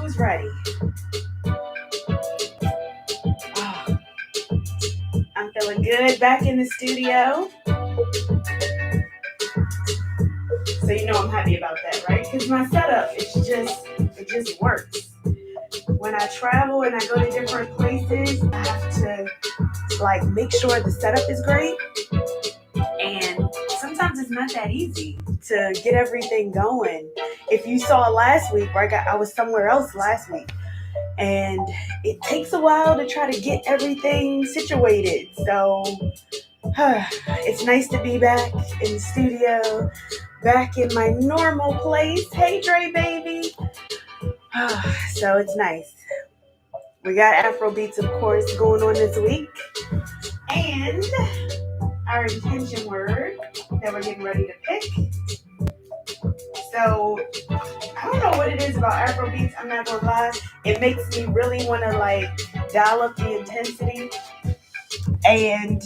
Who's ready? Oh, I'm feeling good back in the studio. So you know I'm happy about that, right? Because my setup, it just works. When I travel and I go to different places, I have to like make sure the setup is great. And sometimes it's not that easy to get everything going. If you saw last week, right, I was somewhere else last week. And it takes a while to try to get everything situated. So it's nice to be back in the studio, back in my normal place. Hey, Dre, baby. So it's nice. We got Afrobeats, of course, going on this week. And our intention word that we're getting ready to pick. So I don't know what it is about Afrobeats. I'm not gonna lie. It makes me really want to like dial up the intensity. And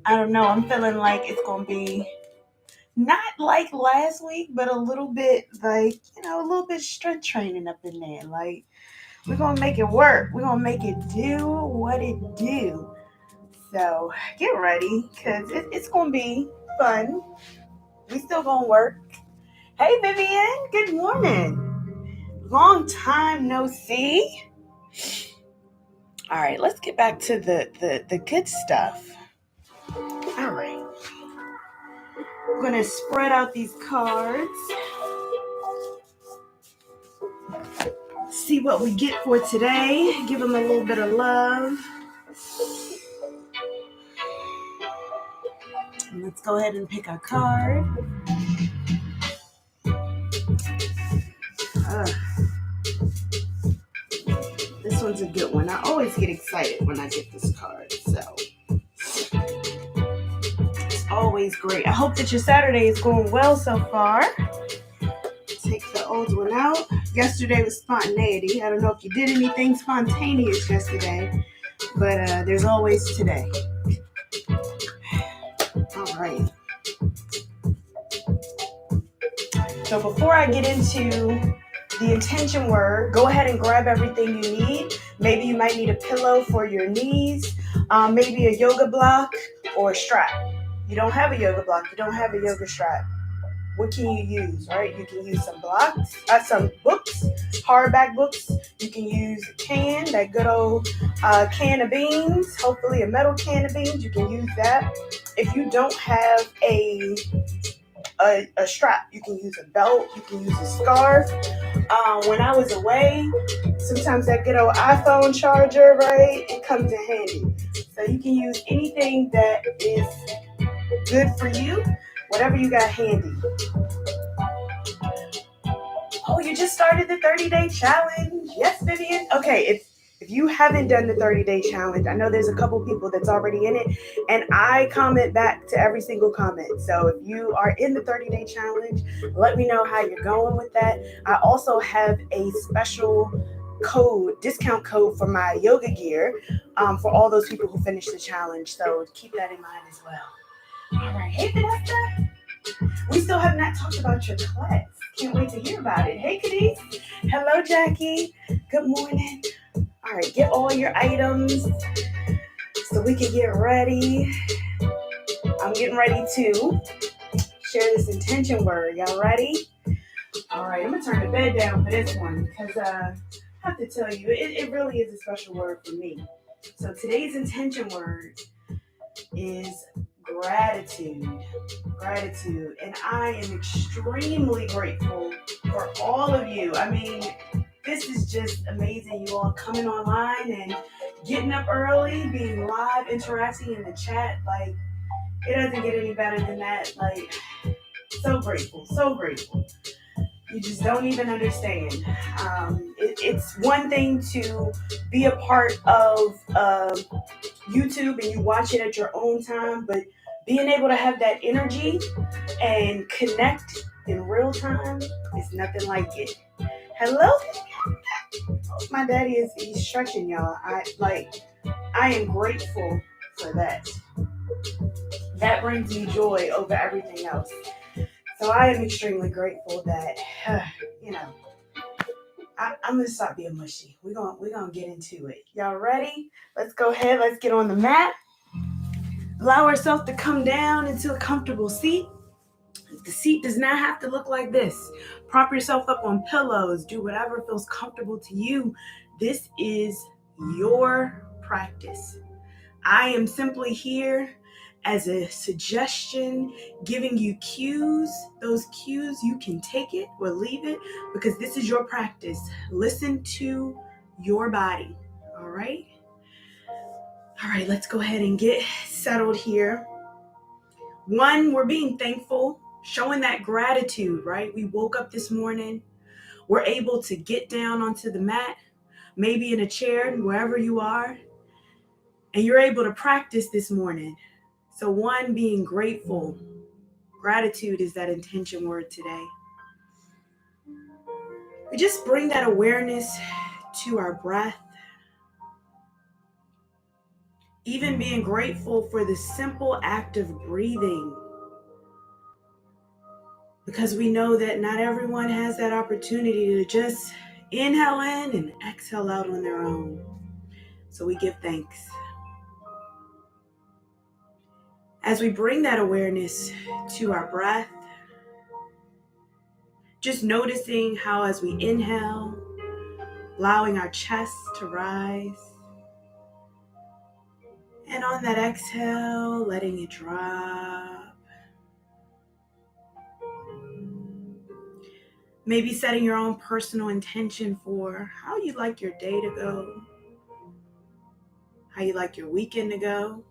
I don't know. I'm feeling like it's gonna be not like last week, but a little bit like, a little bit strength training up in there. Like we're gonna make it work. We're gonna make it do what it do. So get ready, because it's gonna be fun. We still gonna work. Hey, Vivian, good morning. Long time no see. All right, let's get back to the good stuff. All right. I'm going to spread out these cards. See what we get for today. Give them a little bit of love. And let's go ahead and pick our card. This one's a good one. I always get excited when I get this card, so it's always great. I hope that your Saturday is going well so far. Take the old one out. Yesterday was spontaneity. I don't know if you did anything spontaneous yesterday, but there's always today. All right. So before I get into the intention word, go ahead and grab everything you need. Maybe you might need a pillow for your knees, maybe a yoga block or a strap. You don't have a yoga block, you don't have a yoga strap. What can you use, right? You can use some blocks, some books, hardback books. You can use a can, that good old can of beans, hopefully a metal can of beans. You can use that. If you don't have a strap, you can use a belt, you can use a scarf. When I was away, sometimes that good old iPhone charger, right, it comes in handy. So you can use anything that is good for you, whatever you got handy. Oh, you just started the 30-day challenge. Yes, Vivian. Okay, if you haven't done the 30-day challenge, I know there's a couple people that's already in it, and I comment back to every single comment. So if you are in the 30-day challenge, let me know how you're going with that. I also have a special discount code for my yoga gear for all those people who finish the challenge. So keep that in mind as well. All right. Hey, Vanessa. We still have not talked about your class. Can't wait to hear about it. Hey, Cadiz. Hello, Jackie. Good morning. All right, get all your items so we can get ready. I'm getting ready to share this intention word. Y'all ready? All right, I'm going to turn the bed down for this one because I have to tell you, it really is a special word for me. So today's intention word is gratitude. Gratitude. And I am extremely grateful for all of you. I mean, this is just amazing. You all coming online and getting up early, being live, interacting in the chat. Like, it doesn't get any better than that. Like, so grateful, so grateful. You just don't even understand. It's one thing to be a part of YouTube and you watch it at your own time, but being able to have that energy and connect in real time is nothing like it. Hello? My daddy he's stretching, y'all. I am grateful for that. That brings me joy over everything else. So I am extremely grateful that, I'm gonna stop being mushy. We're gonna get into it. Y'all ready? Let's go ahead. Let's get on the mat. Allow ourselves to come down into a comfortable seat. The seat does not have to look like this. Prop yourself up on pillows. Do whatever feels comfortable to you. This is your practice. I am simply here as a suggestion, giving you cues. Those cues, you can take it or leave it because this is your practice. Listen to your body. All right? All right, let's go ahead and get settled here. One, we're being thankful, showing that gratitude, right? We woke up this morning. We're able to get down onto the mat, maybe in a chair, wherever you are, and you're able to practice this morning. So one, being grateful. Gratitude is that intention word today. We just bring that awareness to our breath. Even being grateful for the simple act of breathing. Because we know that not everyone has that opportunity to just inhale in and exhale out on their own. So we give thanks. As we bring that awareness to our breath, just noticing how as we inhale, allowing our chest to rise, and on that exhale, letting it drop. Maybe setting your own personal intention for how you'd like your day to go, how you'd like your weekend to go,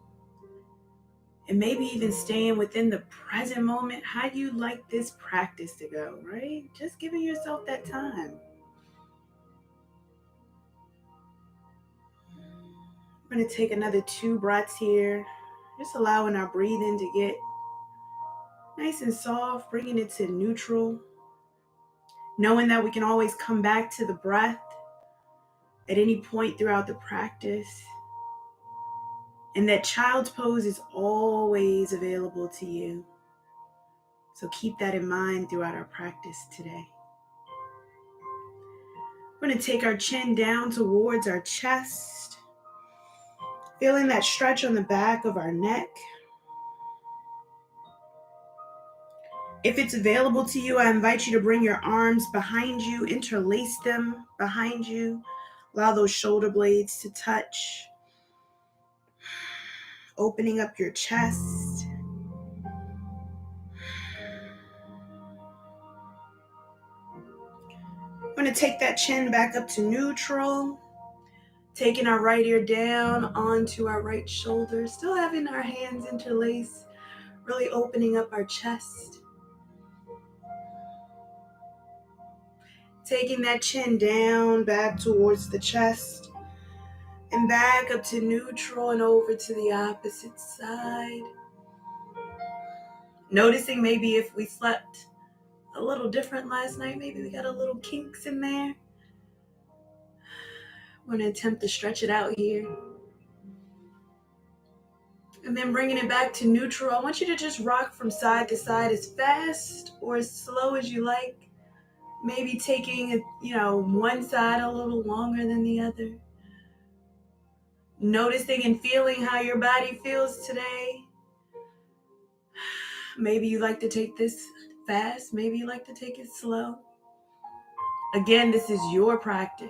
and maybe even staying within the present moment, how you'd like this practice to go, right? Just giving yourself that time. We're going to take another 2 breaths here, just allowing our breathing to get nice and soft, bringing it to neutral, knowing that we can always come back to the breath at any point throughout the practice, and that child's pose is always available to you. So keep that in mind throughout our practice today. We're going to take our chin down towards our chest, feeling that stretch on the back of our neck. If it's available to you, I invite you to bring your arms behind you, interlace them behind you, allow those shoulder blades to touch, opening up your chest. We're going to take that chin back up to neutral, taking our right ear down onto our right shoulder, still having our hands interlaced, really opening up our chest. Taking that chin down, back towards the chest, and back up to neutral and over to the opposite side. Noticing maybe if we slept a little different last night, maybe we got a little kinks in there. I'm going to attempt to stretch it out here. And then bringing it back to neutral. I want you to just rock from side to side as fast or as slow as you like. Maybe taking one side a little longer than the other. Noticing and feeling how your body feels today. Maybe you like to take this fast. Maybe you like to take it slow. Again, this is your practice.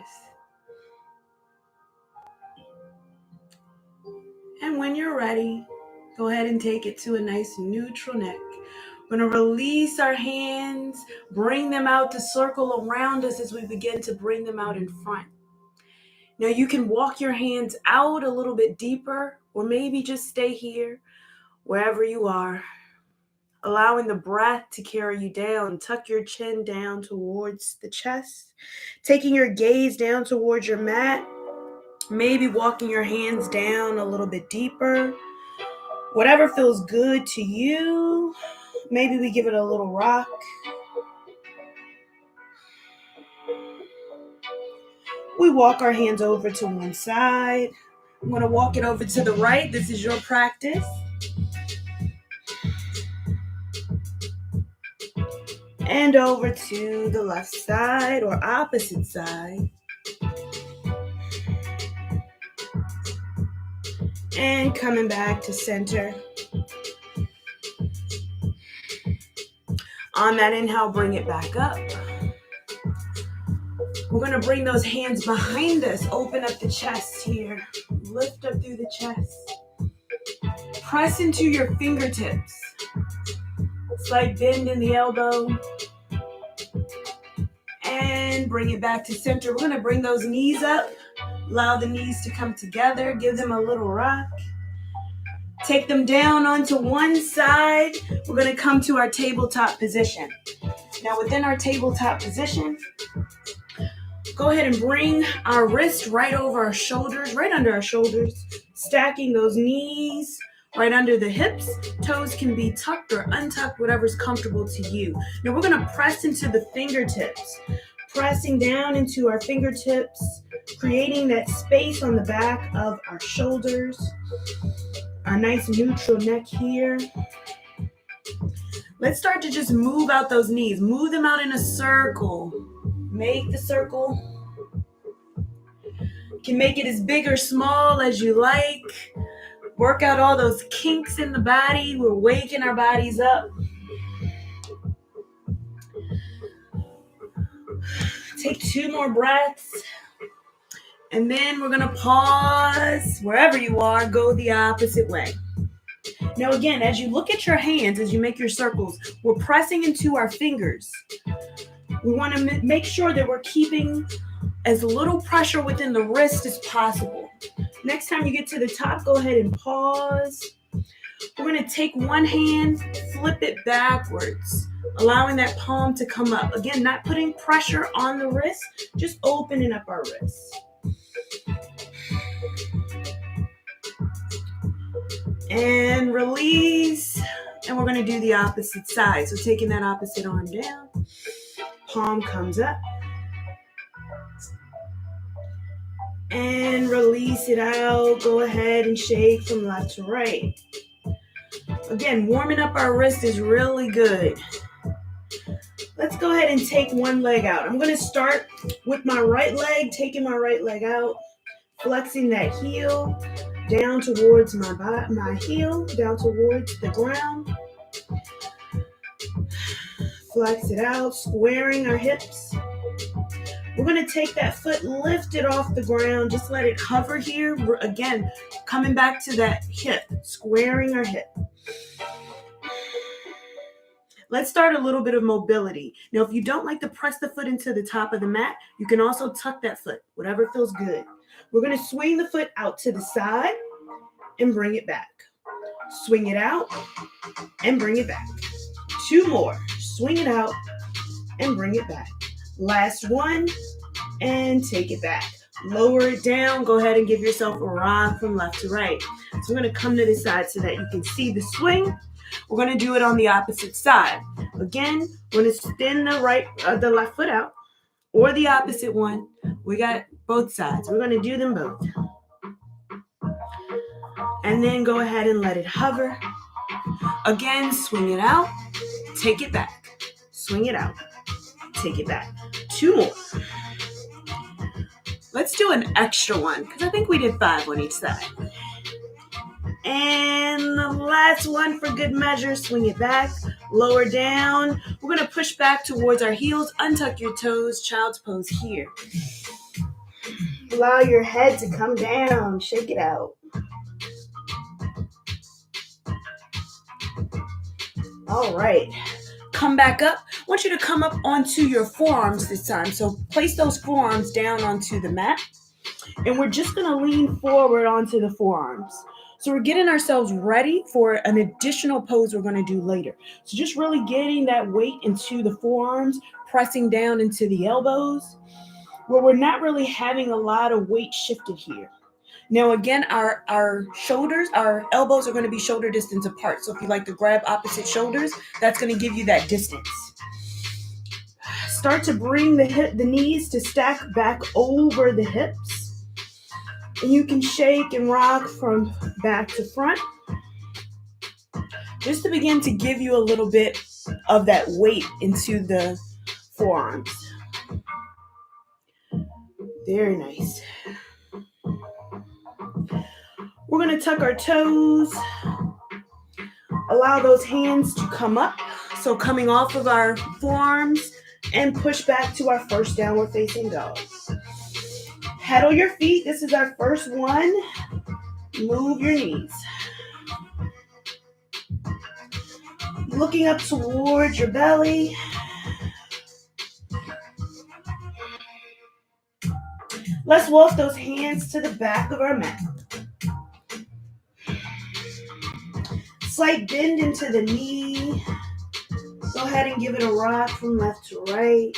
And when you're ready, go ahead and take it to a nice neutral neck. We're going to release our hands, bring them out to circle around us as we begin to bring them out in front. Now you can walk your hands out a little bit deeper, or maybe just stay here, wherever you are, allowing the breath to carry you down. Tuck your chin down towards the chest, taking your gaze down towards your mat, maybe walking your hands down a little bit deeper. Whatever feels good to you. Maybe we give it a little rock. We walk our hands over to one side. I'm going to walk it over to the right. This is your practice. And over to the left side or opposite side. And coming back to center. On that inhale, bring it back up. We're going to bring those hands behind us. Open up the chest here. Lift up through the chest. Press into your fingertips. Slight bend in the elbow. And bring it back to center. We're going to bring those knees up. Allow the knees to come together. Give them a little rock. Take them down onto one side. We're going to come to our tabletop position. Now within our tabletop position, go ahead and bring our wrist right over our shoulders, right under our shoulders, stacking those knees right under the hips. Toes can be tucked or untucked, whatever's comfortable to you. Now we're going to press into the fingertips, pressing down into our fingertips, creating that space on the back of our shoulders. Our nice neutral neck here. Let's start to just move out those knees. Move them out in a circle. Make the circle. You can make it as big or small as you like. Work out all those kinks in the body. We're waking our bodies up. Take 2 more breaths. And then we're going to pause wherever you are, go the opposite way. Now again, as you look at your hands, as you make your circles, we're pressing into our fingers. We want to make sure that we're keeping as little pressure within the wrist as possible. Next time you get to the top, go ahead and pause. We're going to take one hand, flip it backwards, allowing that palm to come up. Again, not putting pressure on the wrist, just opening up our wrists. And release. And we're going to do the opposite side. So taking that opposite arm down. Palm comes up. And release it out. Go ahead and shake from left to right. Again, warming up our wrist is really good. Let's go ahead and take one leg out. I'm going to start with my right leg, taking my right leg out, flexing that heel down towards my heel, down towards the ground. Flex it out, squaring our hips. We're going to take that foot, lift it off the ground, just let it hover here. We're, again, coming back to that hip, squaring our hip. Let's start a little bit of mobility. Now, if you don't like to press the foot into the top of the mat, you can also tuck that foot, whatever feels good. We're going to swing the foot out to the side and bring it back. Swing it out and bring it back. 2 more. Swing it out and bring it back. Last one and take it back. Lower it down. Go ahead and give yourself a rock from left to right. So we're going to come to this side so that you can see the swing. We're going to do it on the opposite side. Again, we're going to spin the left foot out or the opposite one. We got both sides. We're going to do them both. And then go ahead and let it hover. Again, swing it out. Take it back. Swing it out. Take it back. 2 more. Let's do an extra one because I think we did 5 on each side. And the last one for good measure. Swing it back. Lower down. We're going to push back towards our heels. Untuck your toes. Child's pose here. Allow your head to come down. Shake it out. All right. Come back up. I want you to come up onto your forearms this time. So place those forearms down onto the mat. And we're just going to lean forward onto the forearms. So we're getting ourselves ready for an additional pose we're going to do later. So just really getting that weight into the forearms, pressing down into the elbows, where we're not really having a lot of weight shifted here. Now, again, our shoulders, our elbows are going to be shoulder distance apart. So if you like to grab opposite shoulders, that's going to give you that distance. Start to bring the knees to stack back over the hips. And you can shake and rock from back to front. Just to begin to give you a little bit of that weight into the forearms. Very nice. We're going to tuck our toes. Allow those hands to come up. So coming off of our forearms and push back to our first downward facing dog. Pedal your feet. This is our first one. Move your knees. Looking up towards your belly. Let's walk those hands to the back of our mat. Slight bend into the knee. Go ahead and give it a rock from left to right.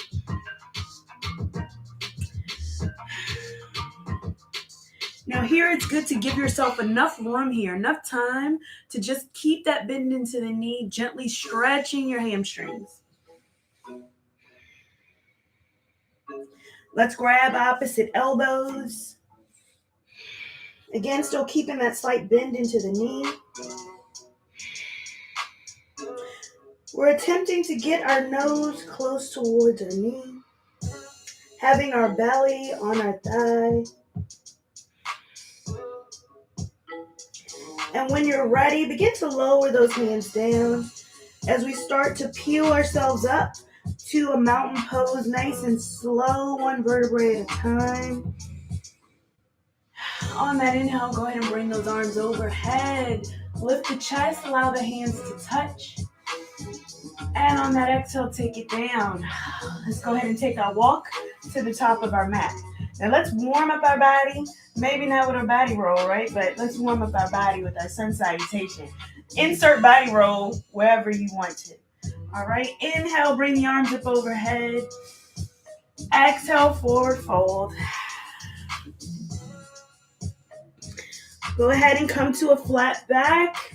Now here it's good to give yourself enough room here, enough time to just keep that bend into the knee, gently stretching your hamstrings. Let's grab opposite elbows. Again, still keeping that slight bend into the knee. We're attempting to get our nose close towards our knee, having our belly on our thigh. And when you're ready, begin to lower those hands down as we start to peel ourselves up to a mountain pose, nice and slow, one vertebrae at a time. On that inhale, go ahead and bring those arms overhead. Lift the chest, allow the hands to touch. And on that exhale, take it down. Let's go ahead and take our walk to the top of our mat. Now let's warm up our body. Maybe not with our body roll, right? But let's warm up our body with our sun salutation. Insert body roll wherever you want to. All right, inhale, bring the arms up overhead. Exhale, forward fold. Go ahead and come to a flat back.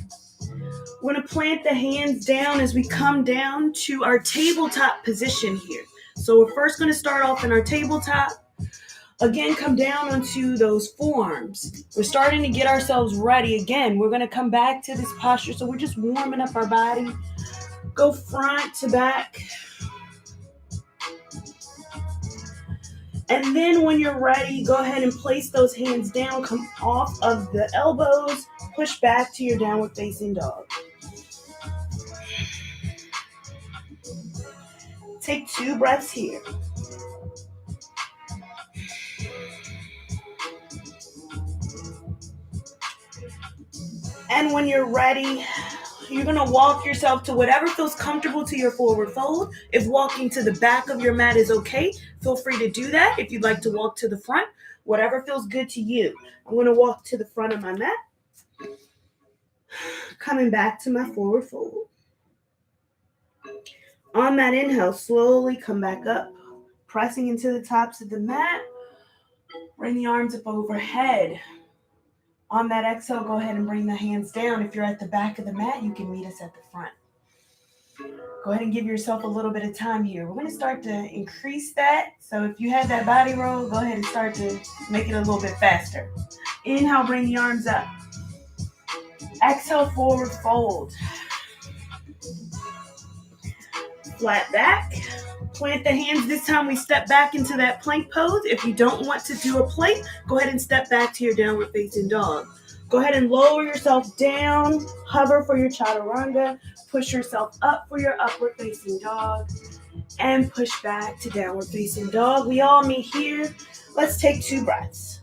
We're going to plant the hands down as we come down to our tabletop position here. So we're first going to start off in our tabletop. Again, come down onto those forearms. We're starting to get ourselves ready. Again, we're going to come back to this posture. So we're just warming up our body. Go front to back. And then when you're ready, go ahead and place those hands down. Come off of the elbows. Push back to your downward facing dog. Take 2 breaths here. And when you're ready, you're going to walk yourself to whatever feels comfortable to your forward fold. If walking to the back of your mat is okay, feel free to do that. If you'd like to walk to the front, whatever feels good to you. I'm going to walk to the front of my mat. Coming back to my forward fold. On that inhale, slowly come back up, pressing into the tops of the mat. Bring the arms up overhead. On that exhale, go ahead and bring the hands down. If you're at the back of the mat, you can meet us at the front. Go ahead and give yourself a little bit of time here. We're going to start to increase that. So if you had that body roll, go ahead and start to make it a little bit faster. Inhale, bring the arms up. Exhale, forward fold. Flat back. Plant the hands. This time we step back into that plank pose. If you don't want to do a plank, go ahead and step back to your downward facing dog. Go ahead and lower yourself down. Hover for your chaturanga. Push yourself up for your upward facing dog. And push back to downward facing dog. We all meet here. Let's take 2 breaths.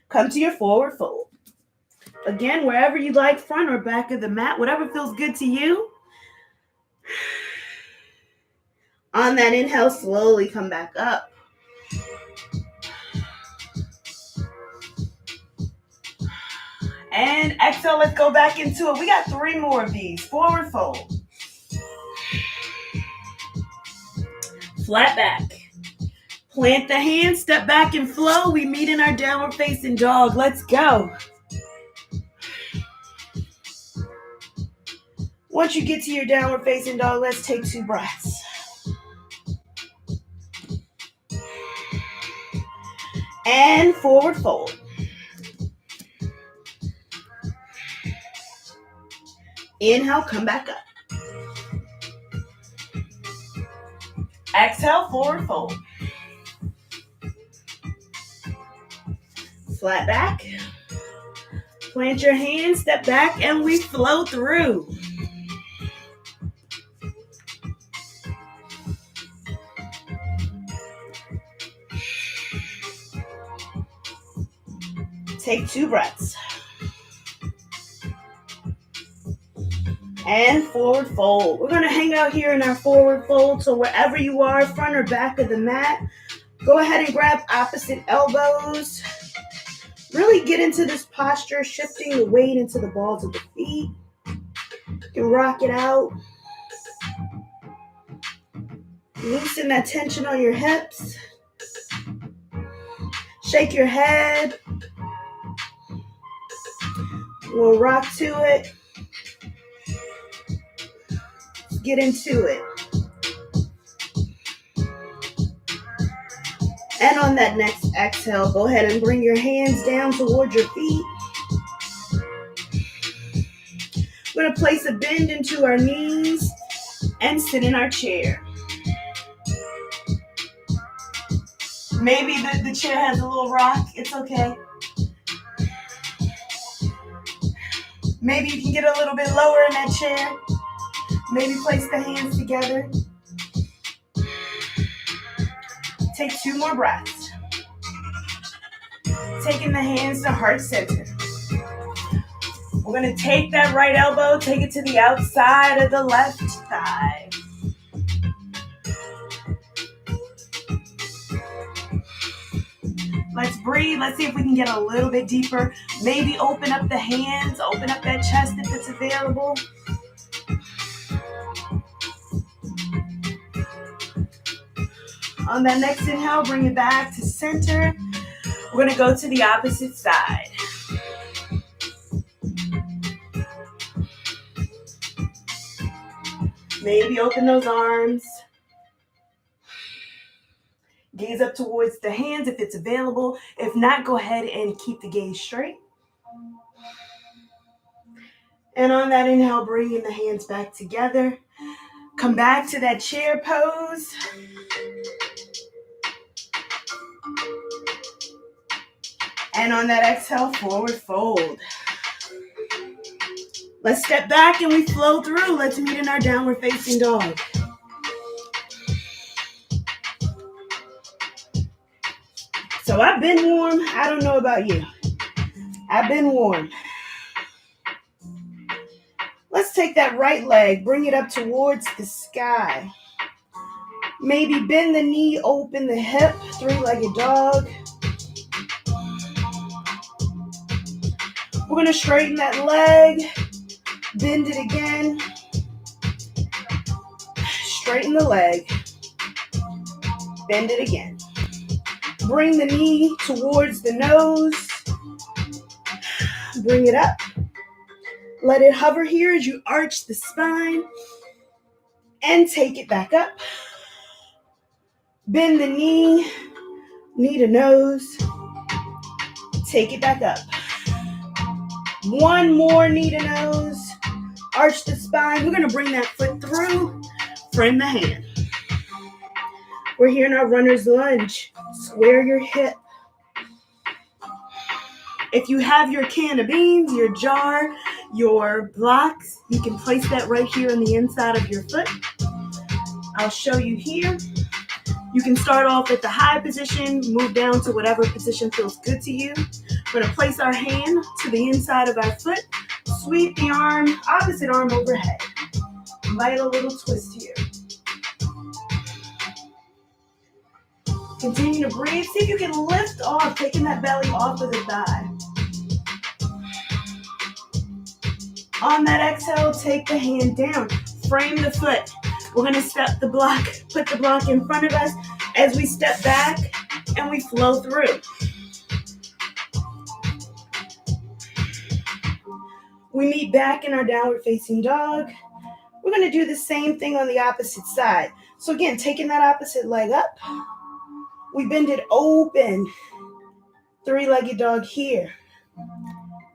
Come to your forward fold. Again, wherever you like, front or back of the mat, whatever feels good to you. On that inhale, slowly come back up. And exhale, let's go back into it. We got 3 more of these. Forward fold. Flat back. Plant the hands, step back and flow. We meet in our downward facing dog. Let's go. Once you get to your downward facing dog, let's take 2 breaths. And forward fold. Inhale, come back up. Exhale, forward fold. Flat back. Plant your hands, step back, and we flow through. Take 2 breaths. And forward fold. We're going to hang out here in our forward fold. So wherever you are, front or back of the mat, go ahead and grab opposite elbows. Really get into this posture, shifting the weight into the balls of the feet. You can rock it out. Loosen that tension on your hips. Shake your head. We'll rock to it. Get into it. And on that next exhale, go ahead and bring your hands down towards your feet. We're going to place a bend into our knees and sit in our chair. Maybe the chair has a little rock. It's okay. Maybe you can get a little bit lower in that chair. Maybe place the hands together. Take 2 more breaths. Taking the hands to heart center. We're going to take that right elbow, take it to the outside of the left thigh. Let's breathe. Let's see if we can get a little bit deeper. Maybe open up the hands, open up that chest if it's available. On that next inhale, bring it back to center. We're going to go to the opposite side. Maybe open those arms. Gaze up towards the hands if it's available. If not, go ahead and keep the gaze straight. And on that inhale, bringing the hands back together. Come back to that chair pose. And on that exhale, forward fold. Let's step back and we flow through. Let's meet in our downward facing dog. So I've been warm. I don't know about you. I've been warm. Let's take that right leg, bring it up towards the sky. Maybe bend the knee, open the hip, 3-legged dog. We're going to straighten that leg, bend it again. Straighten the leg, bend it again. Bring the knee towards the nose. Bring it up. Let it hover here as you arch the spine. And take it back up. Bend the knee, knee to nose. Take it back up. One more knee to nose. Arch the spine. We're going to bring that foot through. Frame the hand. We're here in our runner's lunge. Square your hip. If you have your can of beans, your jar, your blocks, you can place that right here on the inside of your foot. I'll show you here. You can start off at the high position, move down to whatever position feels good to you. We're going to place our hand to the inside of our foot. Sweep the arm, opposite arm overhead. Light a little twist here. Continue to breathe. See if you can lift off, taking that belly off of the thigh. On that exhale, take the hand down. Frame the foot. We're going to step the block, put the block in front of us as we step back and we flow through. We meet back in our downward facing dog. We're going to do the same thing on the opposite side. So again, taking that opposite leg up. We bend it open. 3-legged dog here.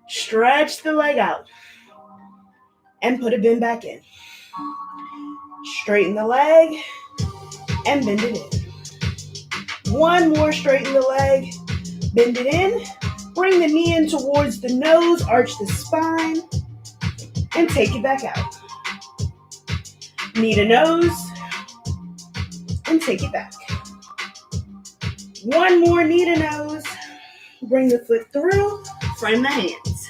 Stretch the leg out. and put a bend back in. Straighten the leg and bend it in. One more, straighten the leg, bend it in. Bring the knee in towards the nose, arch the spine, and take it back out. Knee to nose, and take it back. One more, knee to nose. Bring the foot through, frame the hands.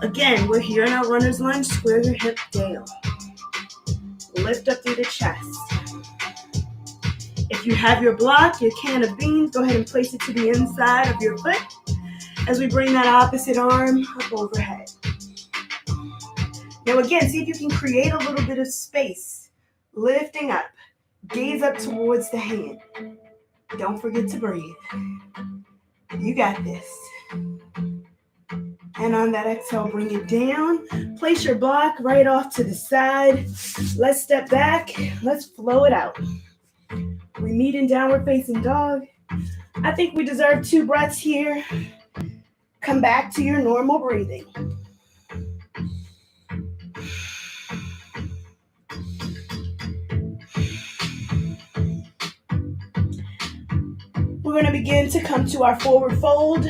Again, we're here in our runner's lunge. Square your hip down. Lift up through the chest. If you have your block, your can of beans, go ahead and place it to the inside of your foot as we bring that opposite arm up overhead. Now again, see if you can create a little bit of space. Lifting up. Gaze up towards the hand. Don't forget to breathe. You got this. And on that exhale, bring it down. Place your block right off to the side. Let's step back. Let's flow it out. We meet in downward facing dog. I think we deserve 2 breaths here. Come back to your normal breathing. We're going to begin to come to our forward fold.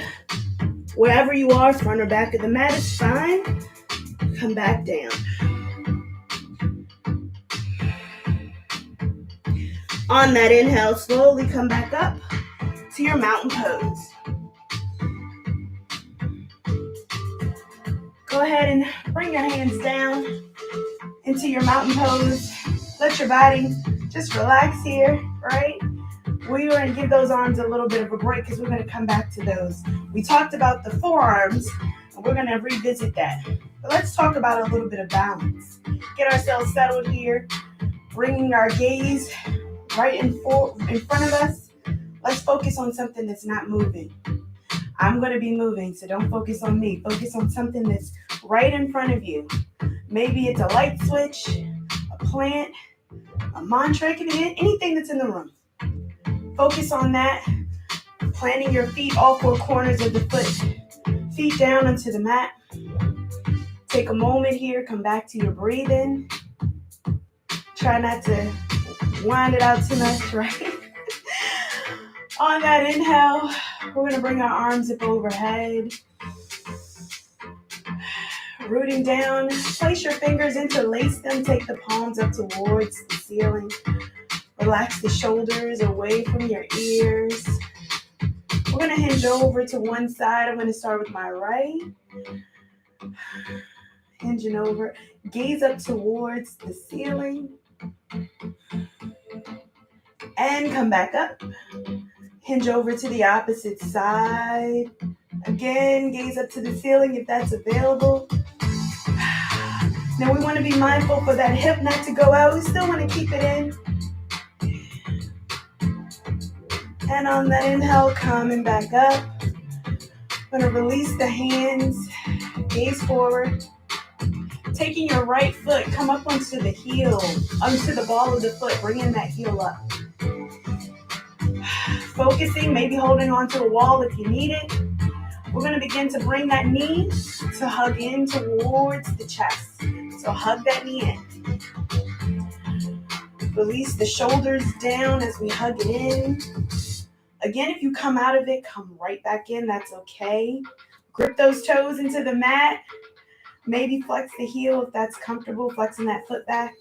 Wherever you are, front or back of the mat is fine. Come back down. On that inhale, slowly come back up to your mountain pose. Go ahead and bring your hands down into your mountain pose. Let your body just relax here, right? We're going to give those arms a little bit of a break because we're going to come back to those. We talked about the forearms, and we're going to revisit that. But let's talk about a little bit of balance. Get ourselves settled here, bringing our gaze right in front of us. Let's focus on something that's not moving. I'm going to be moving, so don't focus on me. Focus on something that's right in front of you. Maybe it's a light switch, a plant, a mantra. It can be anything that's in the room. Focus on that. Planting your feet, all 4 corners of the foot. Feet down onto the mat. Take a moment here. Come back to your breathing. Try not to wind it out too much, right? On that inhale, we're going to bring our arms up overhead. Rooting down. Place your fingers, interlace them. Take the palms up towards the ceiling. Relax the shoulders away from your ears. We're going to hinge over to one side. I'm going to start with my right. Hinging over. Gaze up towards the ceiling. And come back up. Hinge over to the opposite side. Again, gaze up to the ceiling if that's available. Now we want to be mindful for that hip not to go out. We still want to keep it in. And on that inhale, coming back up. I'm going to release the hands, gaze forward. Taking your right foot, come up onto the heel, onto the ball of the foot, bringing that heel up. Focusing, maybe holding onto the wall if you need it. We're going to begin to bring that knee to hug in towards the chest. So hug that knee in. Release the shoulders down as we hug it in. Again, if you come out of it, come right back in. That's okay. Grip those toes into the mat. Maybe flex the heel if that's comfortable, flexing that foot back.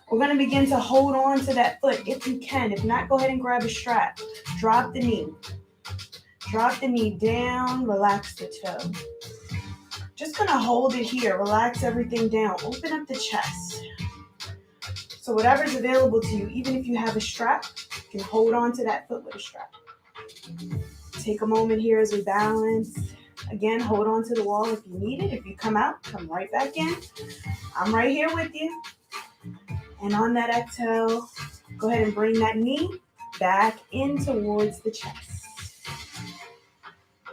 We're going to begin to hold on to that foot if you can. If not, go ahead and grab a strap. Drop the knee. Drop the knee down. Relax the toe. Just going to hold it here. Relax everything down. Open up the chest. So whatever's available to you, even if you have a strap, you can hold on to that foot with a strap. Take a moment here as we balance. Again, hold on to the wall if you need it. If you come out, come right back in. I'm right here with you. And on that exhale, go ahead and bring that knee back in towards the chest.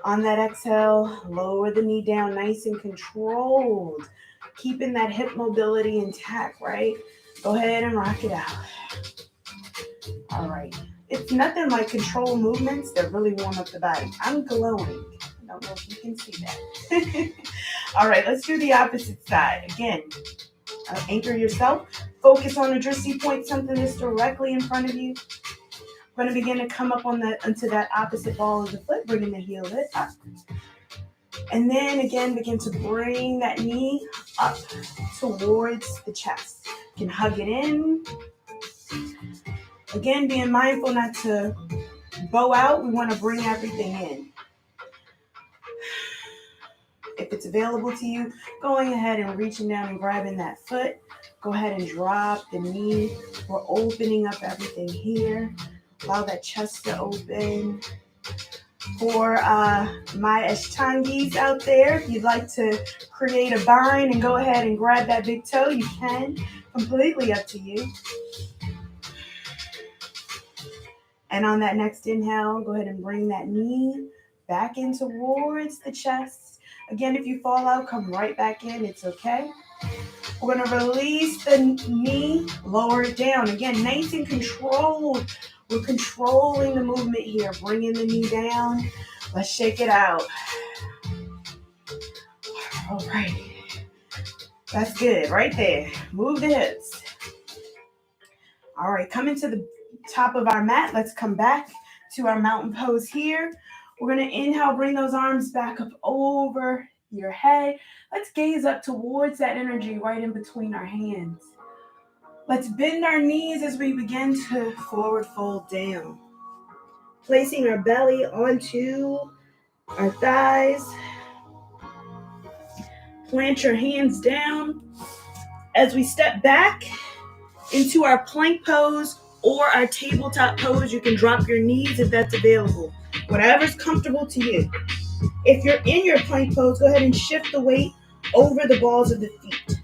On that exhale, lower the knee down nice and controlled. Keeping that hip mobility intact, right? Go ahead and rock it out. All right. It's nothing like control movements that really warm up the body. I'm glowing. I don't know if you can see that. All right, let's do the opposite side. Again, anchor yourself. Focus on a drissy point, something that's directly in front of you. We're going to begin to come up onto that opposite ball of the foot, bringing the heel up. And then again, begin to bring that knee up towards the chest. You can hug it in. Again, being mindful not to bow out. We want to bring everything in. If it's available to you, going ahead and reaching down and grabbing that foot. Go ahead and drop the knee. We're opening up everything here. Allow that chest to open. For my Ashtangis out there, if you'd like to create a bind and go ahead and grab that big toe, you can. Completely up to you. And on that next inhale, go ahead and bring that knee back in towards the chest. Again, if you fall out, come right back in. It's okay. We're going to release the knee, lower it down. Again, nice and controlled. We're controlling the movement here. Bringing the knee down. Let's shake it out. All right. That's good. Right there. Move the hips. All right. Coming to the top of our mat. Let's come back to our mountain pose here. We're going to inhale. Bring those arms back up over your head. Let's gaze up towards that energy right in between our hands. Let's bend our knees as we begin to forward fold down. Placing our belly onto our thighs. Plant your hands down. As we step back into our plank pose or our tabletop pose, you can drop your knees if that's available. Whatever's comfortable to you. If you're in your plank pose, go ahead and shift the weight over the balls of the feet.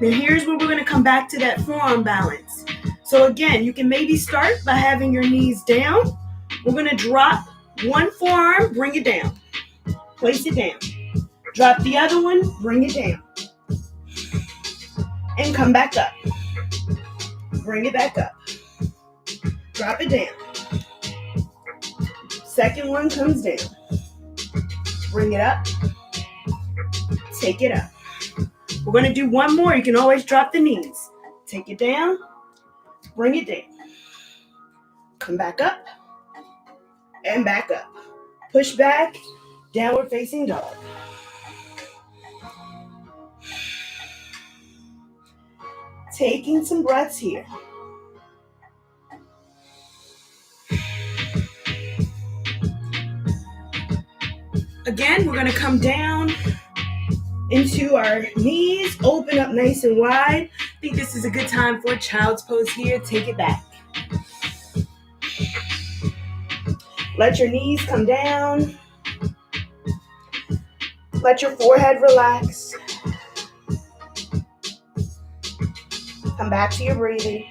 Now here's where we're going to come back to that forearm balance. So again, you can maybe start by having your knees down. We're going to drop one forearm, bring it down. Place it down. Drop the other one, bring it down. And come back up. Bring it back up. Drop it down. Second one comes down. Bring it up. Take it up. We're going to do one more. You can always drop the knees. Take it down. Bring it down. Come back up. And back up. Push back. Downward facing dog. Taking some breaths here. Again, we're going to come down into our knees, open up nice and wide. I think this is a good time for a child's pose here. Take it back. Let your knees come down. Let your forehead relax. Come back to your breathing.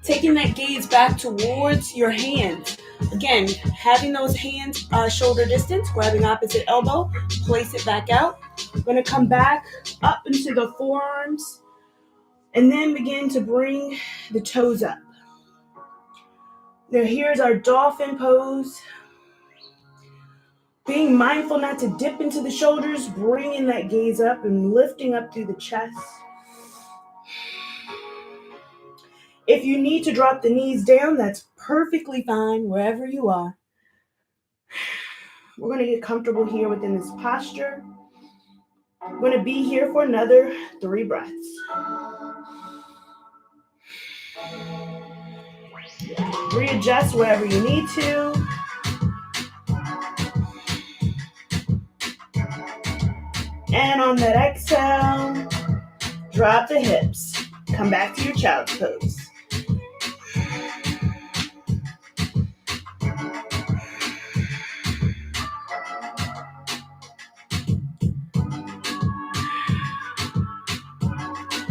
Taking that gaze back towards your hands. Again, having those hands shoulder distance, grabbing opposite elbow, place it back out. We're going to come back up into the forearms and then begin to bring the toes up. Now here's our dolphin pose. Being mindful not to dip into the shoulders, bringing that gaze up and lifting up through the chest. If you need to drop the knees down, that's perfectly fine wherever you are. We're going to get comfortable here within this posture. We're going to be here for another 3 breaths. Readjust wherever you need to. And on that exhale, drop the hips. Come back to your child's pose.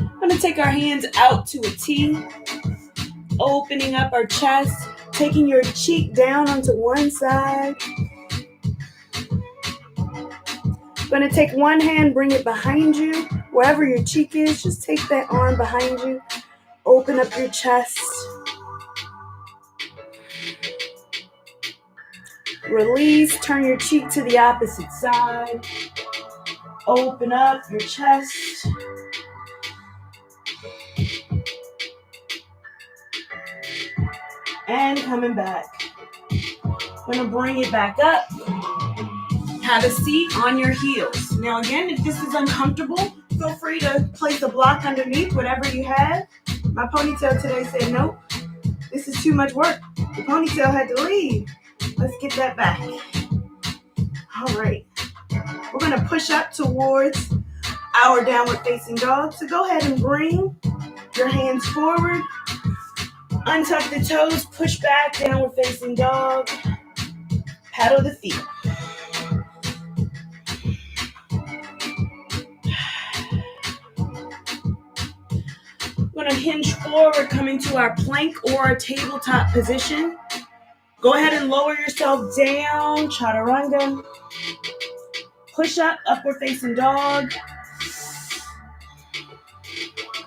I'm going to take our hands out to a T, opening up our chest, taking your cheek down onto one side. Going to take one hand, bring it behind you. Wherever your cheek is, just take that arm behind you. Open up your chest. Release, turn your cheek to the opposite side. Open up your chest. And coming back. I'm going to bring it back up. Have a seat on your heels. Now again, if this is uncomfortable, feel free to place a block underneath whatever you have. My ponytail today said, nope, this is too much work. The ponytail had to leave. Let's get that back. All right. We're going to push up towards our downward facing dog. So go ahead and bring your hands forward. Untuck the toes, push back, downward facing dog. Paddle the feet. We're going to hinge forward, coming to our plank or a tabletop position. Go ahead and lower yourself down, chaturanga. Push up, upward facing dog.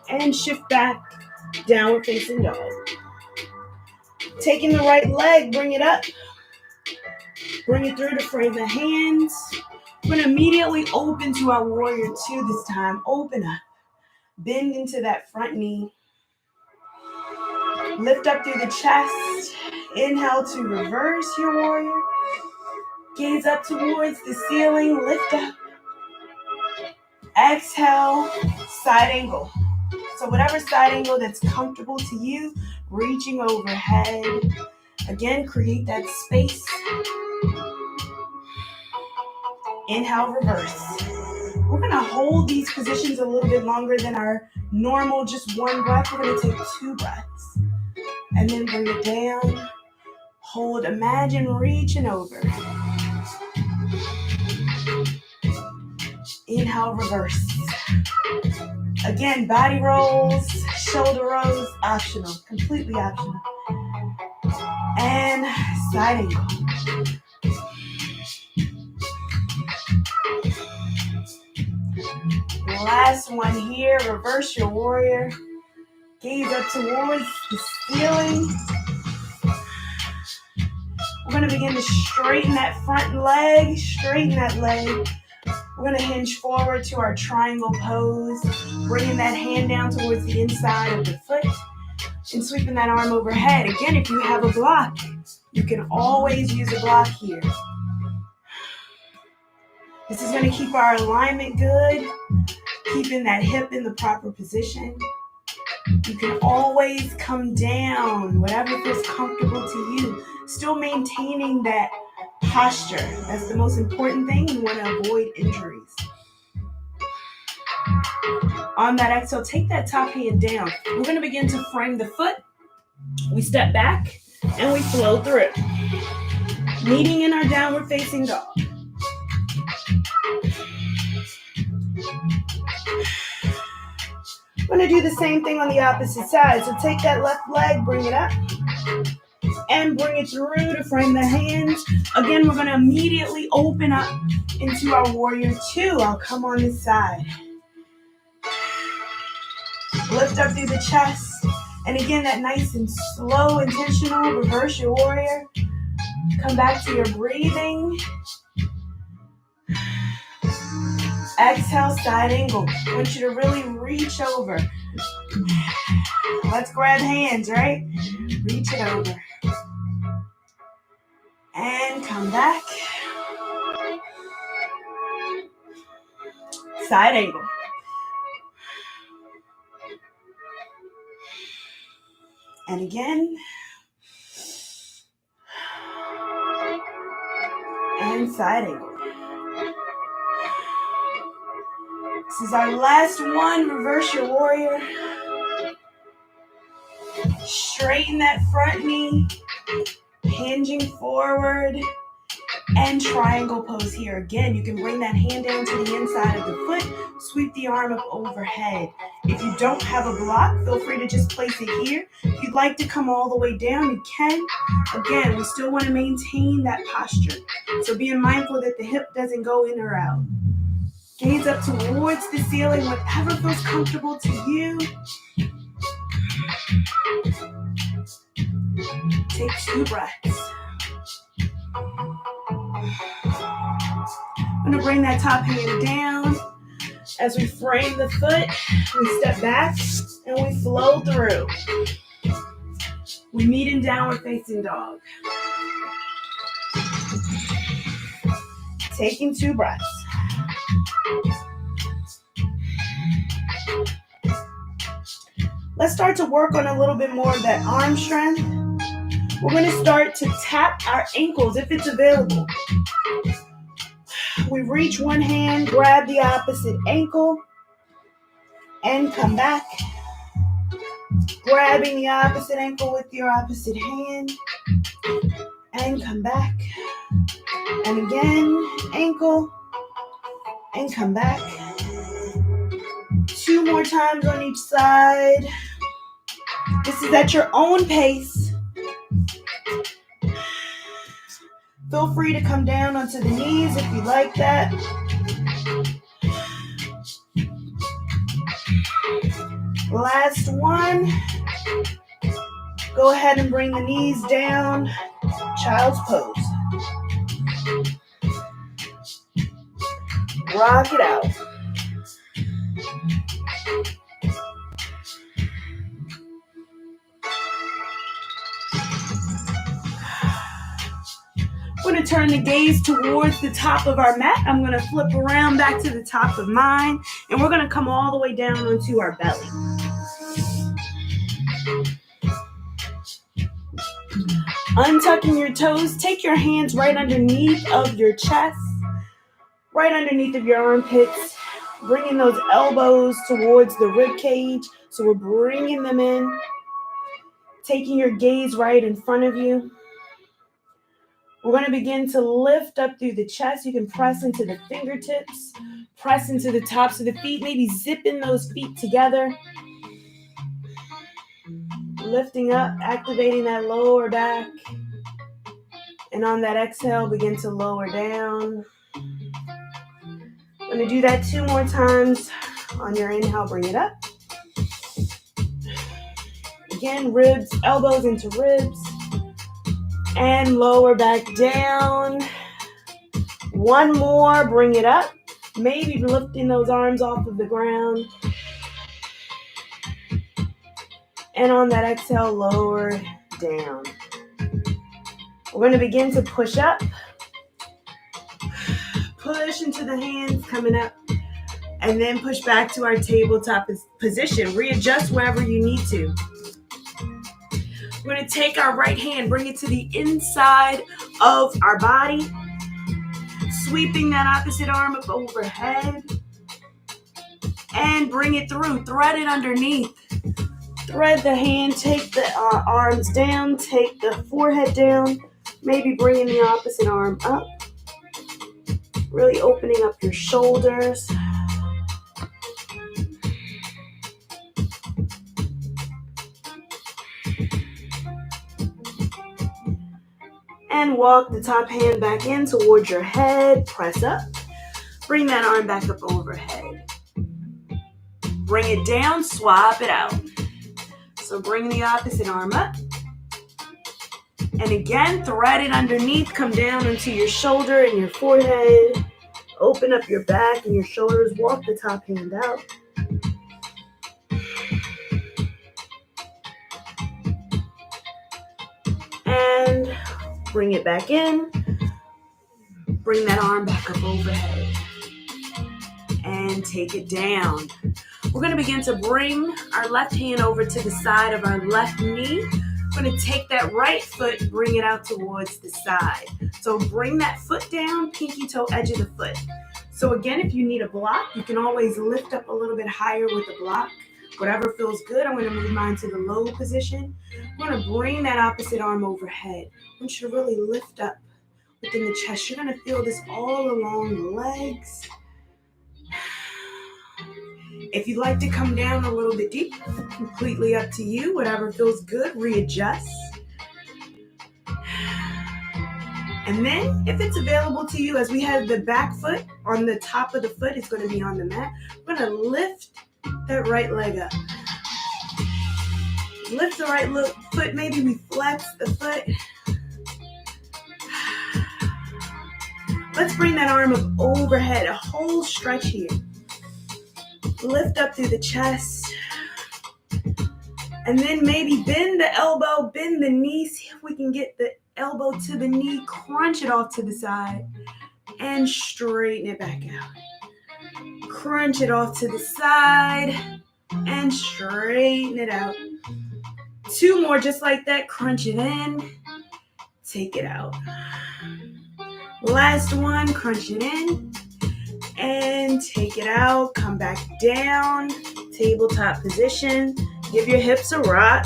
And shift back, downward facing dog. Taking the right leg, bring it up. Bring it through to frame the hands. We're going to immediately open to our warrior two this time. Open up. Bend into that front knee. Lift up through the chest. Inhale to reverse your warrior. Gaze up towards the ceiling. Lift up. Exhale, side angle. So whatever side angle that's comfortable to you, reaching overhead. Again, create that space. Inhale, reverse. We're going to hold these positions a little bit longer than our normal, just one breath. We're going to take 2 breaths. And then bring it down. Hold, imagine reaching over. Inhale, reverse. Again, body rolls, shoulder rolls, optional, completely optional. And side angle. Last one here, reverse your warrior. Gaze up towards the ceiling. We're going to begin to straighten that front leg, straighten that leg. We're going to hinge forward to our triangle pose, bringing that hand down towards the inside of the foot and sweeping that arm overhead. Again, if you have a block, you can always use a block here. This is going to keep our alignment good, keeping that hip in the proper position. You can always come down, whatever feels comfortable to you. Still maintaining that posture. That's the most important thing. You want to avoid injuries. On that exhale, take that top hand down. We're going to begin to frame the foot. We step back and we flow through. Meeting in our downward facing dog. We're going to do the same thing on the opposite side. So take that left leg, bring it up, and bring it through to frame the hands. Again, we're going to immediately open up into our warrior two. I'll come on this side. Lift up through the chest. And again, that nice and slow, intentional, reverse your warrior. Come back to your breathing. Exhale, side angle. I want you to really reach over. Let's grab hands, right? Reach it over. And come back. Side angle. And again. And side angle. This is our last one. Reverse your warrior. Straighten that front knee. Hinging forward. And triangle pose here. Again, you can bring that hand down to the inside of the foot. Sweep the arm up overhead. If you don't have a block, feel free to just place it here. If you'd like to come all the way down, you can. Again, we still want to maintain that posture. So being mindful that the hip doesn't go in or out. Gaze up towards the ceiling, whatever feels comfortable to you. Take 2 breaths. I'm gonna bring that top hand down. As we frame the foot, we step back and we flow through. We meet in downward facing dog. Taking 2 breaths. Let's start to work on a little bit more of that arm strength. We're going to start to tap our ankles if it's available. We reach one hand, grab the opposite ankle, and come back. Grabbing the opposite ankle with your opposite hand, and come back. And again, ankle, and come back. 2 more times on each side. This is at your own pace. Feel free to come down onto the knees if you like that. Last one. Go ahead and bring the knees down. Child's pose. Rock it out. I'm going to turn the gaze towards the top of our mat. I'm going to flip around back to the top of mine, and we're going to come all the way down onto our belly. Untucking your toes, take your hands right underneath of your chest, right underneath of your armpits, bringing those elbows towards the rib cage. So we're bringing them in, taking your gaze right in front of you. We're going to begin to lift up through the chest. You can press into the fingertips, press into the tops of the feet, maybe zipping those feet together. Lifting up, activating that lower back. And on that exhale, begin to lower down. I'm going to do that 2 more times. On your inhale, bring it up. Again, ribs, elbows into ribs. And lower back down. 1 more, bring it up. Maybe lifting those arms off of the ground. And on that exhale, lower down. We're going to begin to push up. Push into the hands coming up. And then push back to our tabletop position. Readjust wherever you need to. We're going to take our right hand, bring it to the inside of our body. Sweeping that opposite arm up overhead. And bring it through. Thread it underneath. Thread the hand, take the arms down, take the forehead down. Maybe bringing the opposite arm up. Really opening up your shoulders. And walk the top hand back in towards your head. Press up. Bring that arm back up overhead. Bring it down, swap it out. So bring the opposite arm up. And again, thread it underneath. Come down into your shoulder and your forehead. Open up your back and your shoulders. Walk the top hand out. And bring it back in. Bring that arm back up overhead. And take it down. We're going to begin to bring our left hand over to the side of our left knee. We're going to take that right foot, bring it out towards the side. So bring that foot down, pinky toe edge of the foot. So again, if you need a block, you can always lift up a little bit higher with the block. Whatever feels good. I'm going to move mine to the low position. I'm going to bring that opposite arm overhead. I want you to really lift up within the chest. You're going to feel this all along the legs. If you'd like to come down a little bit deep, completely up to you. Whatever feels good, readjust. And then, if it's available to you, as we have the back foot on the top of the foot, it's going to be on the mat. We're going to lift that right leg up. Lift the right foot. Maybe we flex the foot. Let's bring that arm up overhead, a whole stretch here. Lift up through the chest. And then maybe bend the elbow, bend the knee. See if we can get the elbow to the knee, crunch it off to the side, and straighten it back out. Crunch it off to the side, and straighten it out. 2 more just like that. Crunch it in, take it out. Last one, crunch it in, and take it out. Come back down, tabletop position. Give your hips a rock.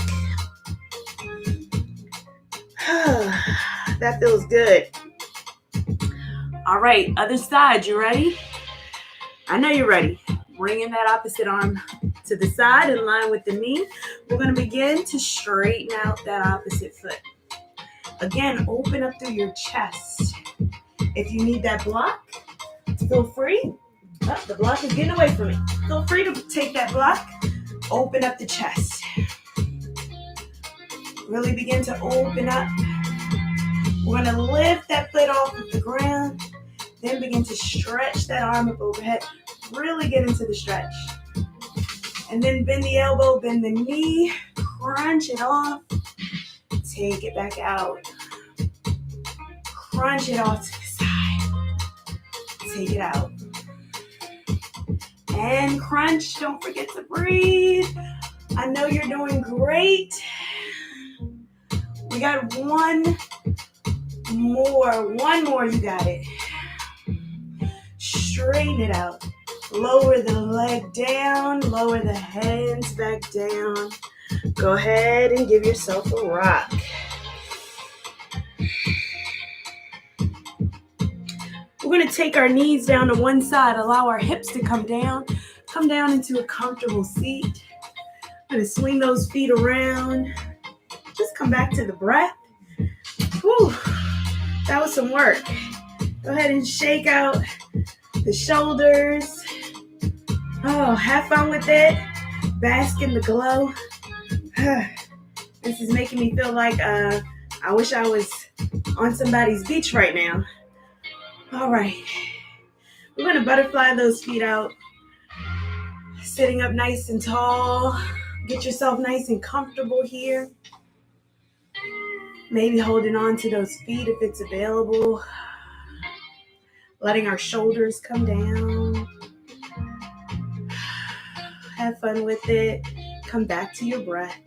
That feels good. All right, other side, you ready? I know you're ready. Bringing that opposite arm to the side in line with the knee. We're going to begin to straighten out that opposite foot. Again, open up through your chest. If you need that block, feel free. Oh, the block is getting away from me. Feel free to take that block. Open up the chest. Really begin to open up. We're going to lift that foot off of the ground. Then begin to stretch that arm up overhead. Really get into the stretch. And then bend the elbow, bend the knee. Crunch it off. Take it back out. Crunch it off to the side. Take it out. And crunch. Don't forget to breathe. I know you're doing great. We got one more. You got it. Straighten it out. Lower the leg down. Lower the hands back down. Go ahead and give yourself a rock. We're going to take our knees down to one side. Allow our hips to come down. Come down into a comfortable seat. I'm going to swing those feet around. Just come back to the breath. Whew. That was some work. Go ahead and shake out the shoulders. Oh, have fun with it. Bask in the glow. This is making me feel like I wish I was on somebody's beach right now. All right. We're going to butterfly those feet out. Sitting up nice and tall. Get yourself nice and comfortable here. Maybe holding on to those feet if it's available. Letting our shoulders come down. Have fun with it. Come back to your breath.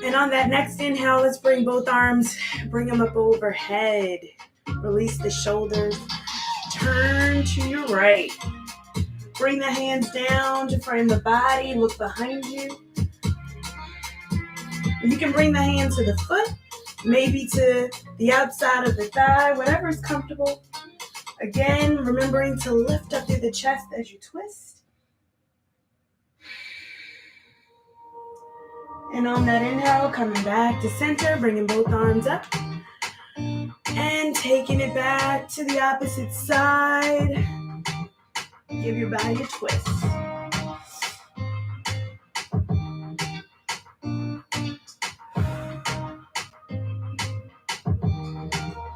And on that next inhale, let's bring both arms, bring them up overhead. Release the shoulders. Turn to your right. Bring the hands down to frame the body. Look behind you. You can bring the hand to the foot, maybe to the outside of the thigh, whatever is comfortable. Again, remembering to lift up through the chest as you twist. And on that inhale, coming back to center, bringing both arms up. And taking it back to the opposite side. Give your body a twist.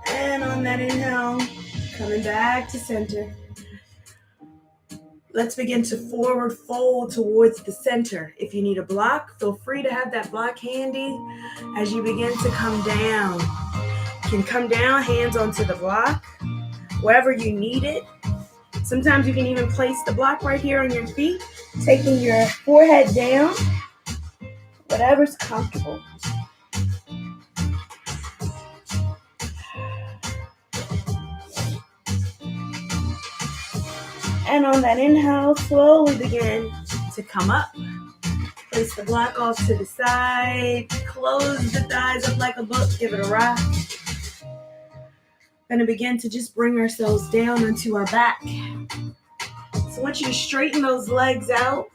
And on that inhale, coming back to center. Let's begin to forward fold towards the center. If you need a block, feel free to have that block handy as you begin to come down. You can come down, hands onto the block, wherever you need it. Sometimes you can even place the block right here on your feet, taking your forehead down, whatever's comfortable. And on that inhale, slowly begin to come up. Place the block off to the side. Close the thighs up like a book. Give it a rock. Going to begin to just bring ourselves down onto our back. So I want you to straighten those legs out.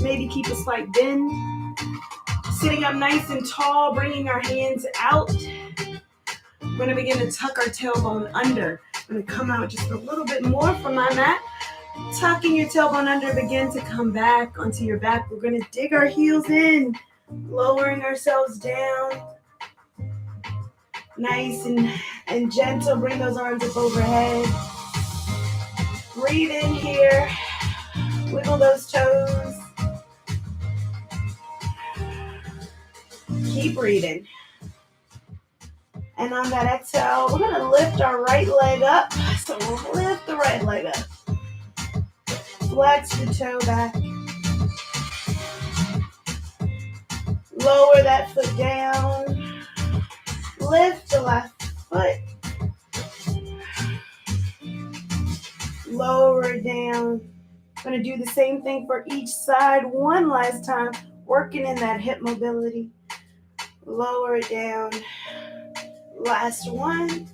Maybe keep a slight bend. Sitting up nice and tall, bringing our hands out. We're going to begin to tuck our tailbone under. I'm going to come out just a little bit more from my mat. Tucking your tailbone under, begin to come back onto your back. We're going to dig our heels in, lowering ourselves down. Nice and gentle. Bring those arms up overhead. Breathe in here. Wiggle those toes. Keep breathing. And on that exhale, we're going to lift our right leg up. So we'll lift the right leg up. Flex the toe back. Lower that foot down. Lift the left foot. Lower down. I'm going to do the same thing for each side one last time, working in that hip mobility. Lower it down. Last one.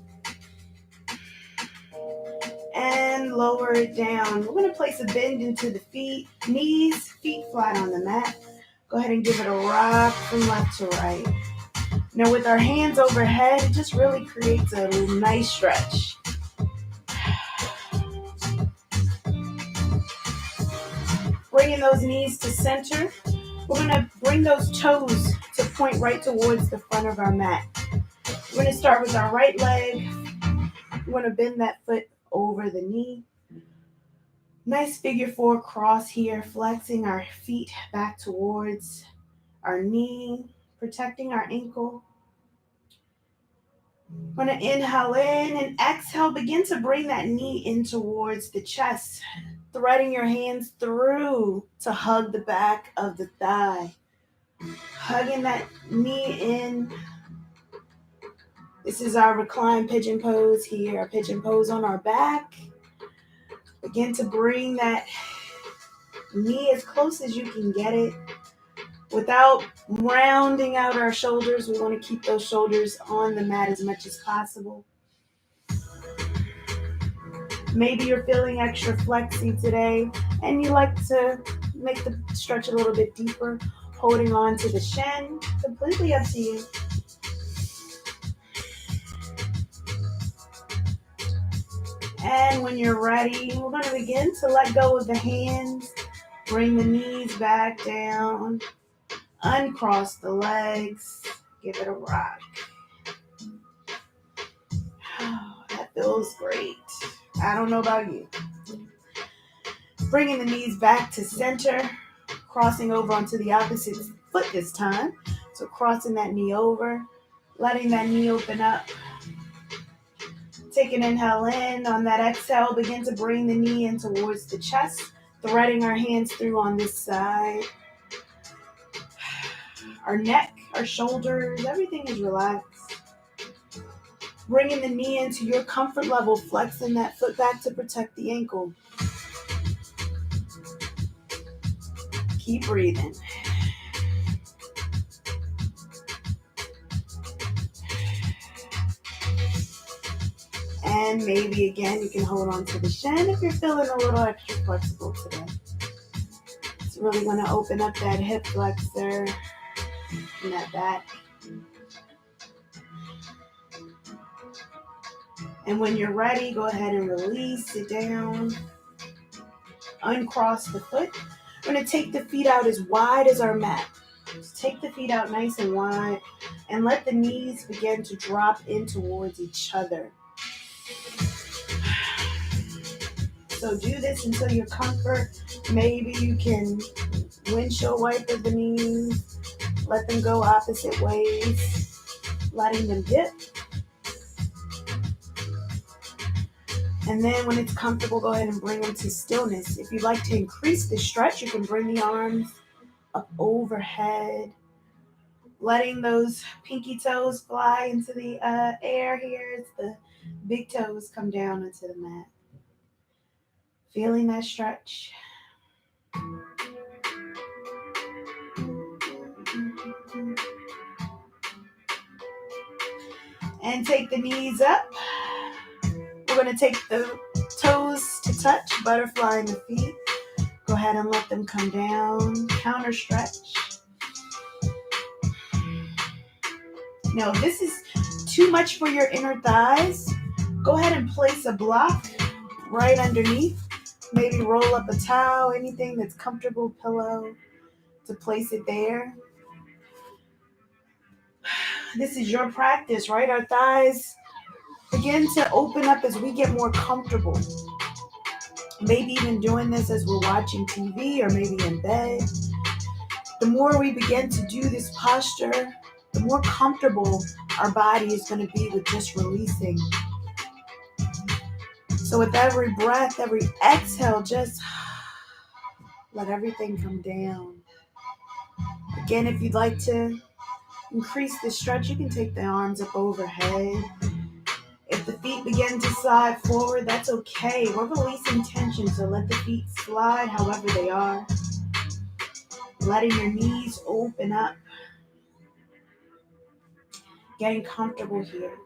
And lower it down. We're going to place a bend into the feet, knees, feet flat on the mat. Go ahead and give it a rock from left to right. Now with our hands overhead, it just really creates a nice stretch. Bringing those knees to center. We're going to bring those toes to point right towards the front of our mat. We're going to start with our right leg. We're going to bend that foot over the knee. Nice figure four cross here, flexing our feet back towards our knee, protecting our ankle. We're going to inhale in and exhale. Begin to bring that knee in towards the chest, threading your hands through to hug the back of the thigh. Hugging that knee in. This is our reclined pigeon pose here, a pigeon pose on our back. Begin to bring that knee as close as you can get it. Without rounding out our shoulders, we want to keep those shoulders on the mat as much as possible. Maybe you're feeling extra flexy today and you like to make the stretch a little bit deeper, holding on to the shin. Completely up to you. And when you're ready, we're going to begin to let go of the hands. Bring the knees back down. Uncross the legs. Give it a rock. Oh, that feels great. I don't know about you. Bringing the knees back to center. Crossing over onto the opposite foot this time. So crossing that knee over. Letting that knee open up. Take an inhale in. On that exhale, begin to bring the knee in towards the chest. Threading our hands through on this side. Our neck, our shoulders, everything is relaxed. Bringing the knee into your comfort level, flexing that foot back to protect the ankle. Keep breathing. And maybe again, you can hold on to the shin if you're feeling a little extra flexible today. It's really going to open up that hip flexor and that back. And when you're ready, go ahead and release it down. Uncross the foot. We're going to take the feet out as wide as our mat. Just take the feet out nice and wide and let the knees begin to drop in towards each other. So do this until your comfort. Maybe you can windshield wiper the knees. Let them go opposite ways. Letting them dip. And then when it's comfortable, go ahead and bring them to stillness. If you'd like to increase the stretch, you can bring the arms up overhead. Letting those pinky toes fly into the air here as the big toes come down into the mat. Feeling that stretch. And take the knees up. We're going to take the toes to touch, butterfly in the feet. Go ahead and let them come down. Counter stretch. Now, if this is too much for your inner thighs, go ahead and place a block right underneath. Maybe roll up a towel, anything that's comfortable, pillow, to place it there. This is your practice, right? Our thighs begin to open up as we get more comfortable. Maybe even doing this as we're watching TV or maybe in bed. The more we begin to do this posture, the more comfortable our body is going to be with just releasing. So with every breath, every exhale, just let everything come down. Again, if you'd like to increase the stretch, you can take the arms up overhead. If the feet begin to slide forward, that's okay. We're releasing tension, so let the feet slide however they are. Letting your knees open up. Getting comfortable here.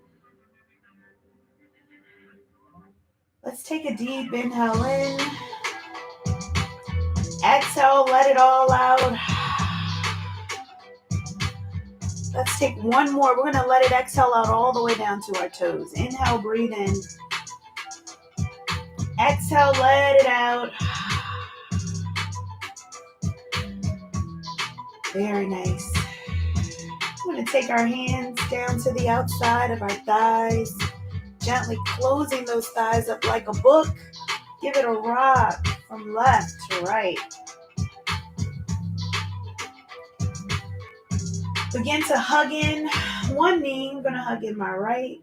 Let's take a deep inhale in. Exhale, let it all out. Let's take one more. We're going to let it exhale out all the way down to our toes. Inhale, breathe in. Exhale, let it out. Very nice. We're going to take our hands down to the outside of our thighs, gently closing those thighs up like a book. Give it a rock from left to right. Begin to hug in one knee. I'm going to hug in my right.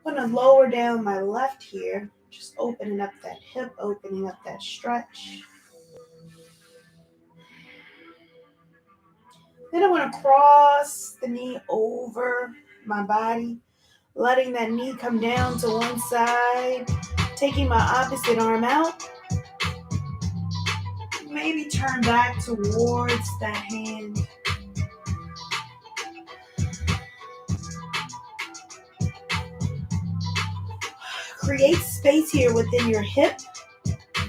I'm going to lower down my left here, just opening up that hip, opening up that stretch. Then I want to cross the knee over my body, letting that knee come down to one side, taking my opposite arm out. Maybe turn back towards that hand. Create space here within your hip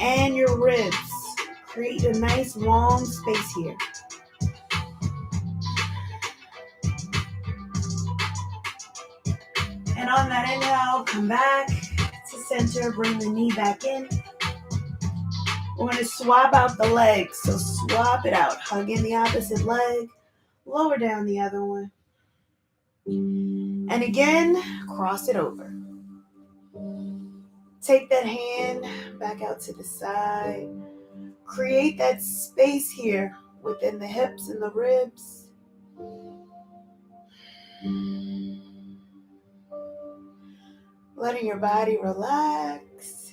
and your ribs. Create a nice long space here. And on that inhale, come back to center, bring the knee back in. We're going to swap out the legs, so swap it out. Hug in the opposite leg, lower down the other one. And again, cross it over. Take that hand back out to the side. Create that space here within the hips and the ribs. Letting your body relax.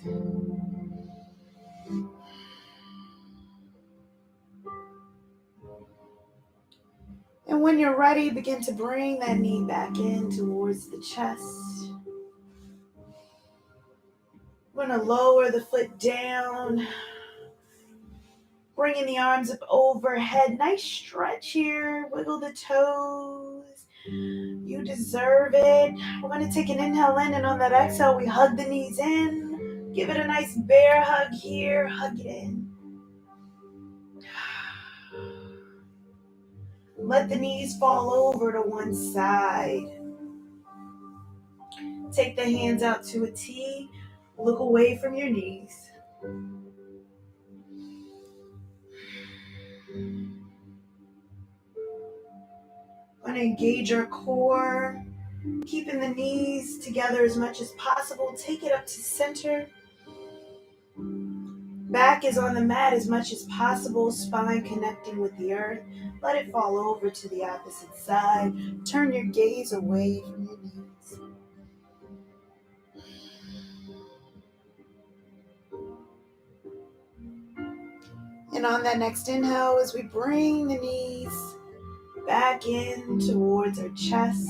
And when you're ready, begin to bring that knee back in towards the chest. We're going to lower the foot down. Bringing the arms up overhead. Nice stretch here. Wiggle the toes. You deserve it. We're going to take an inhale in, and on that exhale, we hug the knees in. Give it a nice bear hug here. Hug it in. Let the knees fall over to one side. Take the hands out to a T. Look away from your knees. We're going to engage our core, keeping the knees together as much as possible. Take it up to center. Back is on the mat as much as possible, spine connecting with the earth. Let it fall over to the opposite side. Turn your gaze away from your knees. And on that next inhale, as we bring the knees back in towards our chest,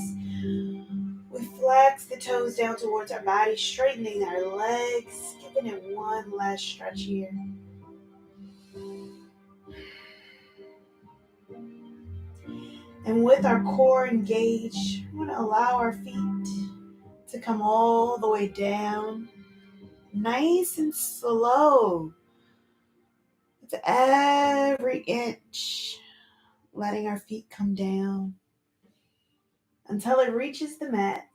we flex the toes down towards our body, straightening our legs, giving it one last stretch here. And with our core engaged, we're going to allow our feet to come all the way down, nice and slow. With every inch, letting our feet come down until it reaches the mat.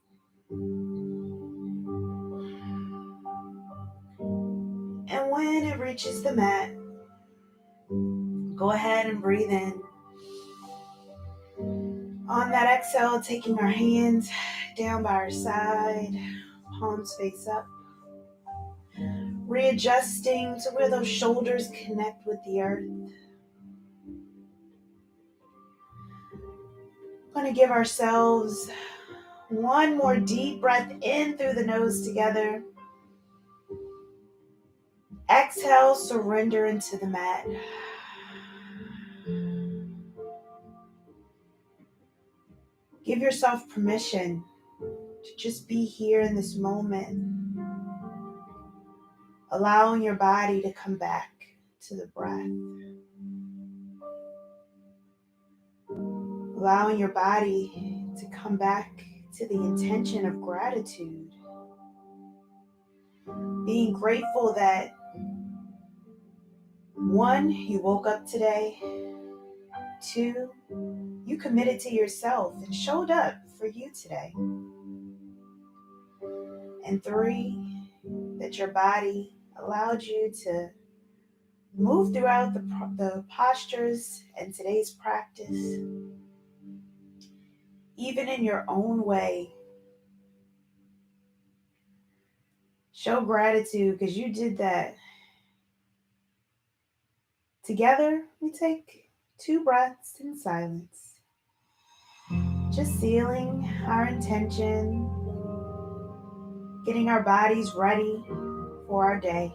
And when it reaches the mat, go ahead and breathe in. On that exhale, taking our hands down by our side, palms face up. Readjusting to where those shoulders connect with the earth. We're going to give ourselves one more deep breath in through the nose together. Exhale, surrender into the mat. Give yourself permission to just be here in this moment, allowing your body to come back to the breath. Allowing your body to come back to the intention of gratitude. Being grateful that 1, you woke up today. 2, you committed to yourself and showed up for you today. And 3, that your body allowed you to move throughout the postures and today's practice, even in your own way. Show gratitude because you did that. Together, we take 2 breaths in silence, just sealing our intention, getting our bodies ready for our day.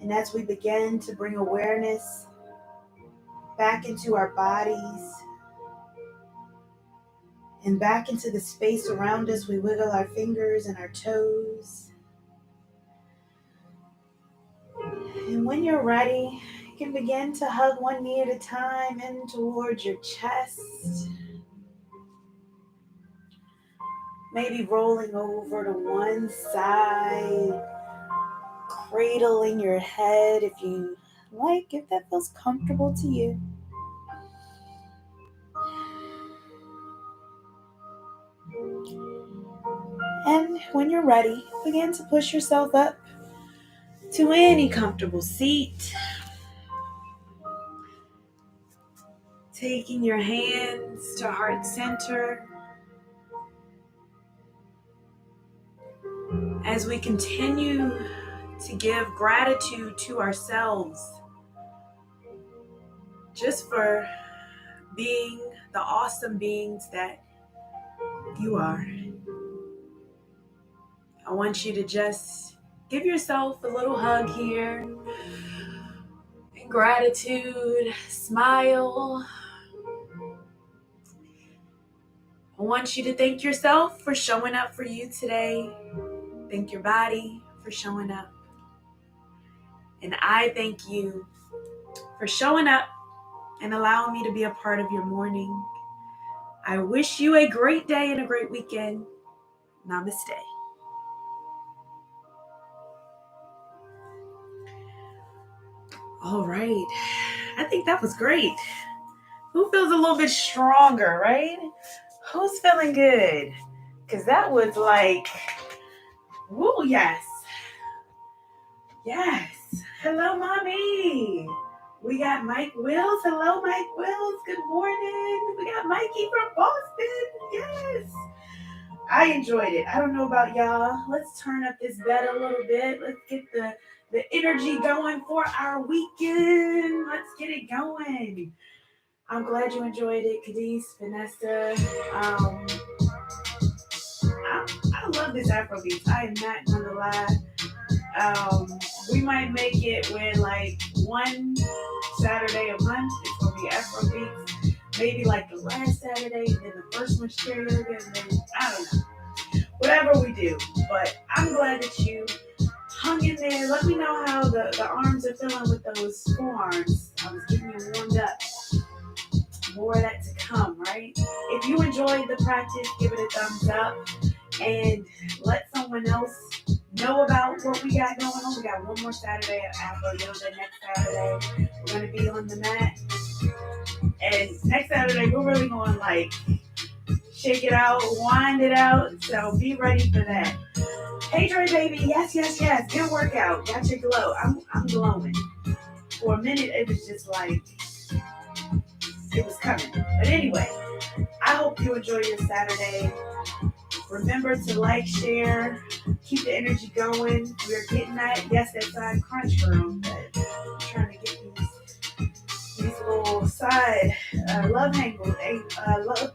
And as we begin to bring awareness back into our bodies and back into the space around us, we wiggle our fingers and our toes. And when you're ready, you can begin to hug one knee at a time in towards your chest. Maybe rolling over to one side, cradling your head if you like, if that feels comfortable to you. And when you're ready, begin to push yourself up to any comfortable seat. Taking your hands to heart center. As we continue to give gratitude to ourselves just for being the awesome beings that you are. I want you to just give yourself a little hug here. In gratitude, smile. I want you to thank yourself for showing up for you today. Thank your body for showing up. And I thank you for showing up and allowing me to be a part of your morning. I wish you a great day and a great weekend. Namaste. All right. I think that was great. Who feels a little bit stronger, right? Who's feeling good? Because that was like, woo, yes. Yes. Hello, mommy. We got Mike Wills. Hello, Mike Wills. Good morning. We got Mikey from Boston. Yes. I enjoyed it. I don't know about y'all. Let's turn up this bed a little bit. Let's get the energy going for our weekend. Let's get it going. I'm glad you enjoyed it, Cadiz, Vanessa. I love this Afrobeats. I am not gonna lie. We might make it where like one Saturday a month it's gonna be Afrobeats. Maybe like the last Saturday and then the first one's karaoke, and then I don't know. Whatever we do. But I'm glad that you hung in there. Let me know how the arms are feeling with those forearms. I was getting you warmed up. More of that to come, right? If you enjoyed the practice, give it a thumbs up and let someone else know about what we got going on. We got one more Saturday at Afro Yoga next Saturday. We're going to be on the mat. And next Saturday, we're really going like shake it out, wind it out. So be ready for that. Hey Dre baby, yes. Good workout. Got your glow. I'm glowing. For a minute it was just like it was coming. But anyway, I hope you enjoy your Saturday. Remember to like, share, keep the energy going. We're getting that, that side crunch girl. But I'm trying to get these little side love handles,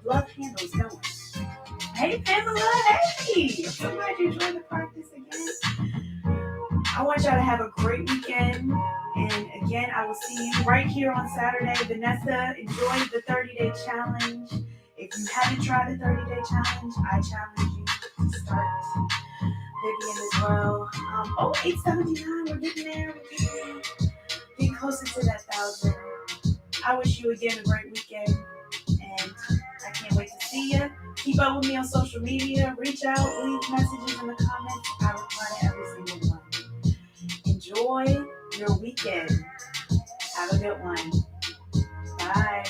love handles going. Hey Pamela, hey! I'm so glad you joined the practice again. I want y'all to have a great weekend. And again, I will see you right here on Saturday. Vanessa, enjoy the 30-day challenge. If you haven't tried the 30-day challenge, I challenge you to start. Vivian as well. 879, we're getting there. We're getting closer to that 1,000. I wish you again a great weekend. And I can't wait to see you. Keep up with me on social media. Reach out, leave messages in the comments. I reply to every single one. Enjoy your weekend. Have a good one. Bye.